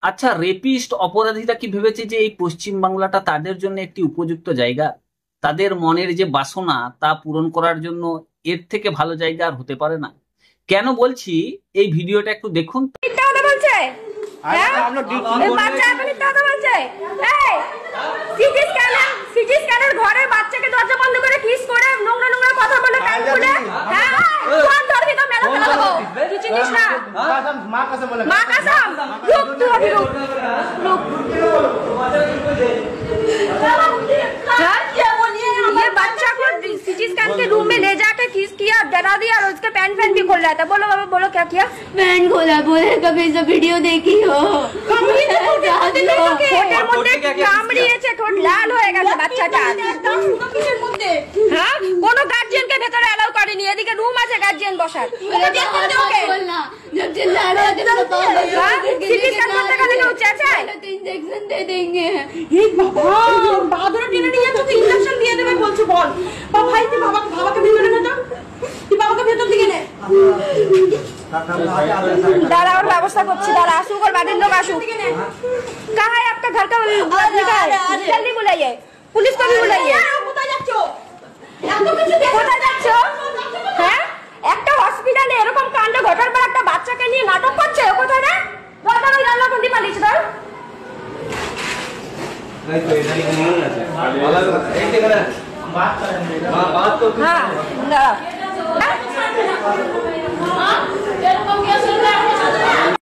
আচ্ছা, রেপিস্ট অপরাধীরা কি ভেবেছে যে এই পশ্চিম বাংলাটা তাদের জন্য একটি উপযুক্ত জায়গা? তাদের মনের যে বাসনা তা পূরণ করার জন্য এর থেকে ভালো জায়গা আর হতে পারে না। কেন বলছি, এই ভিডিওটা একটু দেখুন। মিথ্যা কথা বলছে। হ্যাঁ, এই বাচ্চা এখন মিথ্যা কথা বলছে। এই সিটি স্ক্যানের ঘরে বাচ্চাকে দরজা বন্ধ করে কিস করে নোংরা নোংরা কথা বলে কান খুলে। হ্যাঁ, কোন ধরবি তো মেলা ফেলা দেবো, কি চিনিস না? মা কাসম রূপ তুই অভিরূপ রূপ। ये बच्चा को सिटी स्कैन के रूम में ले जाकर किस किया, डरा दिया और उसके पैंट भी खोल रहा था। बोलो बाबा, बोलो क्या किया? पैंट खोला, बोले कभी सब वीडियो देखी हो। ঠোঁটের মধ্যে কামড়িয়েছে, ঠোঁট লাল হয়ে গেছে বাচ্চাটা। হ্যাঁ, কোনো গার্জিয়ানকে ভেতরে অ্যালাউ করেনি। এদিকে রুম আছে গার্জিয়ান বসার। जब चिल्ला रहे थे सिटी स्कैन করতে গেলে কেউ চেঁচায়? इंजेक्शन दे देंगे। এই বাবা, বাহাদুর টেনে নিয়ে তোকে ইনজেকশন দিয়ে দেবে বলছো, বল ভাই, তুই বাবাকে ভেতরে নে, তুই বাবাকে ভেতর দিকে নে। दादा और व्यवस्था করছি, दादा आंसू और बादिन लोग आंसू। कहाँ है आपका घर का लिखा है? जल्दी बुलाइए, पुलिस को भी बुलाइए। কোথায় যাচ্ছ? কোথায় যাচ্ছ? হ্যাঁ, একটা হসপিটালে এরকম কাণ্ড ঘটার পর একটা বাচ্চাকে নিয়ে নাটক করছে। কোথায় রে? দাদা ওই রান্না বন্দি পালিয়েছে ধর। হ্যাঁ, দাঁড়াও।